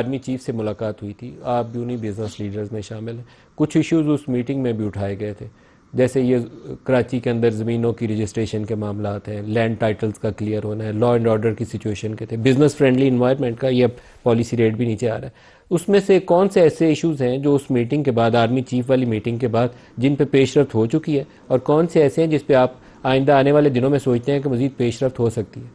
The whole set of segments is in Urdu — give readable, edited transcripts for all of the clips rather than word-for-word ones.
آرمی چیف سے ملاقات ہوئی تھی، آپ بھی انہیں بزنس لیڈرز میں شامل ہیں، کچھ ایشوز اس میٹنگ میں بھی اٹھائے گئے تھے، جیسے یہ کراچی کے اندر زمینوں کی رجسٹریشن کے معاملات ہیں، لینڈ ٹائٹلز کا کلیئر ہونا ہے، لا اینڈ آرڈر کی سچویشن کے تھے، بزنس فرینڈلی انوائرمنٹ کا یہ پالیسی ریٹ بھی نیچے آ رہا ہے۔ اس میں سے کون سے ایسے ایشوز ہیں جو اس میٹنگ کے بعد، آرمی چیف والی میٹنگ کے بعد، جن پہ پیش رفت ہو چکی ہے، اور کون سے ایسے ہیں جس پہ آپ آئندہ آنے والے دنوں میں سوچتے ہیں کہ مزید پیش رفت ہو سکتی ہے؟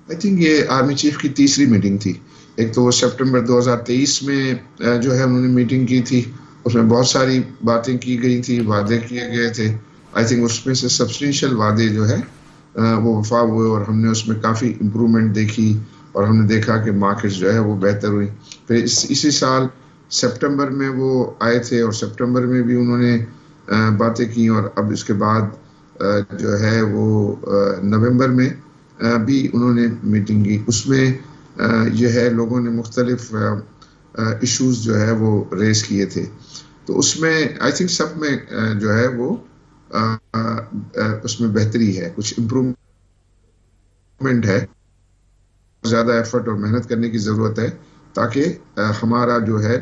آئی تھنک یہ آرمی چیف کی تیسری میٹنگ تھی۔ ایک تو وہ سپٹمبر 2023 میں جو ہے انہوں نے میٹنگ کی تھی، اس میں بہت ساری باتیں کی گئی تھی، وعدے کیے گئے تھے۔ آئی تھنک اس میں سے سبسٹینشیل وعدے جو ہے وہ وفا ہوئے، اور ہم نے اس میں کافی امپرومنٹ دیکھی، اور ہم نے دیکھا کہ مارکیٹس جو ہے وہ بہتر ہوئی۔ پھر اسی سال سپٹمبر میں وہ آئے تھے، اور سپٹمبر میں بھی انہوں نے باتیں کی، اور اب اس کے بعد جو ہے وہ نومبر میں بھی انہوں نے میٹنگ کی۔ اس میں جو ہے لوگوں نے مختلف ایشوز جو ہے وہ ریز کیے تھے، تو اس میں آئی تھنک سب میں جو ہے وہ اس میں بہتری ہے، کچھ امپرومنٹ ہے، زیادہ ایفرٹ اور محنت کرنے کی ضرورت ہے تاکہ ہمارا جو ہے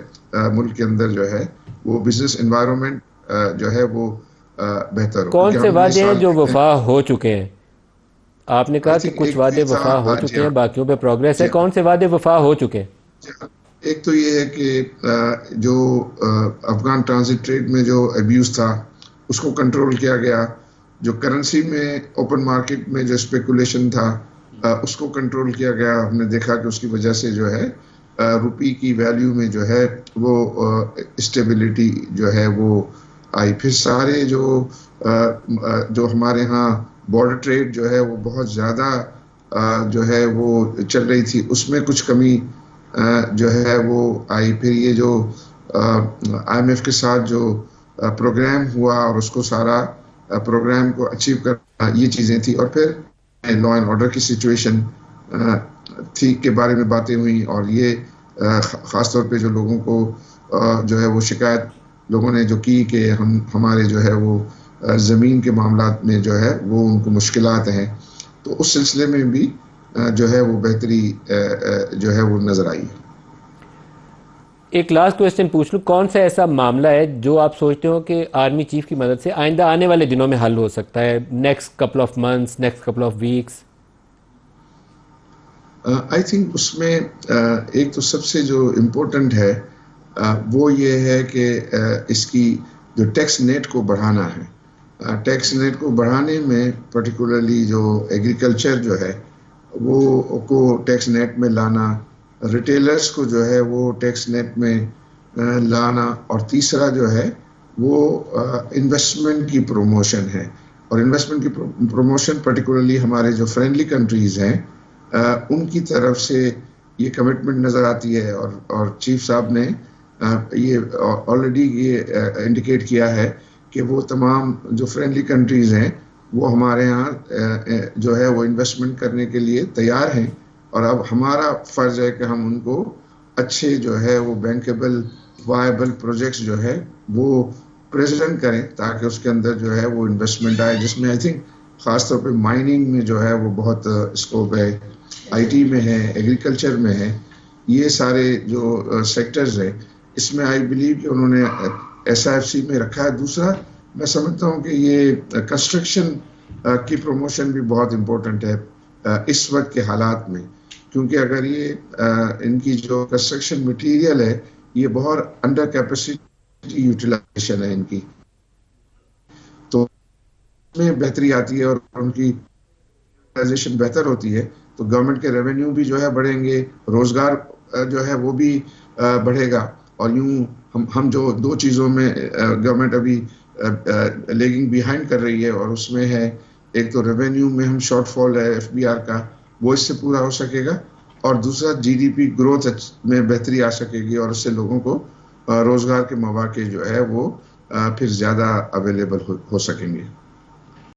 ملک کے اندر جو ہے وہ بزنس انوائرمنٹ جو ہے وہ بہتر ہو۔ کون سے وعدے ہیں جو وفا ہو چکے ہیں؟ آپ نے کہا کہ کچھ وعدے وفا ہو چکے ہیں، باقیوں پہ پروگریس ہے، کون سے وعدے وفا ہو چکے ہیں؟ ایک تو یہ ہے کہ جو افغان ٹرانزٹ ٹریڈ میں جو ابیوز تھا اس کو کنٹرول کیا گیا، جو کرنسی میں اوپن مارکیٹ میں جو اسپیکولیشن تھا اس کو کنٹرول کیا گیا۔ ہم نے دیکھا کہ اس کی وجہ سے جو ہے روپی کی ویلیو میں جو ہے وہ اسٹیبلٹی جو ہے وہ آئی۔ پھر سارے جو ہمارے ہاں بارڈر ٹریڈ جو ہے وہ بہت زیادہ جو ہے وہ چل رہی تھی، اس میں کچھ کمی جو ہے وہ آئی۔ پھر یہ جو آئی ایم ایف کے ساتھ جو پروگرام ہوا اور اس کو سارا پروگرام کو اچیو کرنا، یہ چیزیں تھی۔ اور پھر لا اینڈ آرڈر کی سچویشن تھی کے بارے میں باتیں ہوئیں، اور یہ خاص طور پہ جو لوگوں کو جو ہے وہ شکایت لوگوں نے جو کی کہ ہمارے جو ہے وہ زمین کے معاملات میں جو ہے وہ ان کو مشکلات ہیں، تو اس سلسلے میں بھی جو ہے وہ بہتری جو ہے وہ نظر آئی۔ ایک لاسٹ کویسچن پوچھ لوں، کون سا ایسا معاملہ ہے جو آپ سوچتے ہو کہ آرمی چیف کی مدد سے آئندہ آنے والے دنوں میں حل ہو سکتا ہے، next couple of months, next couple of weeks? I think اس میں ایک تو سب سے جو امپورٹنٹ ہے وہ یہ ہے کہ اس کی جو ٹیکس نیٹ کو بڑھانا ہے۔ ٹیکس نیٹ کو بڑھانے میں پرٹیکولرلی جو ایگریکلچر جو ہے وہ کو ٹیکس نیٹ میں لانا، ریٹیلرز کو جو ہے وہ ٹیکس نیٹ میں لانا، اور تیسرا جو ہے وہ انویسٹمنٹ کی پروموشن ہے۔ اور انویسٹمنٹ کی پروموشن پرٹیکولرلی ہمارے جو فرینڈلی کنٹریز ہیں ان کی طرف سے یہ کمٹمنٹ نظر آتی ہے، اور چیف صاحب نے یہ آلریڈی یہ انڈیکیٹ کیا ہے کہ وہ تمام جو فرینڈلی کنٹریز ہیں وہ ہمارے ہاں جو ہے وہ انویسٹمنٹ کرنے کے لیے تیار ہیں، اور اب ہمارا فرض ہے کہ ہم ان کو اچھے جو ہے وہ بینکیبل وائبل پروجیکٹس جو ہے وہ پریزنٹ کریں تاکہ اس کے اندر جو ہے وہ انویسٹمنٹ آئے، جس میں آئی تھنک خاص طور پہ مائننگ میں جو ہے وہ بہت اسکوپ ہے، آئی ٹی میں ہے، ایگریکلچر میں ہے، یہ سارے جو سیکٹرز ہیں اس میں آئی بلیو کہ انہوں نے ایس آئی ایف سی میں رکھا ہے۔ دوسرا میں سمجھتا ہوں کہ یہ کنسٹرکشن کی پروموشن بھی بہت امپورٹنٹ ہے اس وقت کے حالات میں، کیونکہ اگر یہ ان کی جو کنسٹرکشن مٹیریل ہے یہ بہت انڈر کیپیسٹی یوٹیلائزیشن ہے ان کی، تو اس میں بہتری آتی ہے اور ان کی یوٹیلائزیشن بہتر ہوتی ہے تو گورنمنٹ کے ریونیو بھی جو ہے بڑھیں گے، روزگار جو ہے وہ بھی بڑھے گا، اور یوں ہم جو دو چیزوں میں گورنمنٹ ابھی لیگنگ بیہائنڈ کر رہی ہے، اور اس میں ہے ایک تو ریونیو میں ہم شارٹ فال ہے ایف بی آر کا، وہ اس سے پورا ہو سکے گا، اور دوسرا جی ڈی پی گروتھ میں بہتری آ سکے گی، اور اس سے لوگوں کو روزگار کے مواقع جو ہے وہ پھر زیادہ اویلیبل ہو سکیں گے۔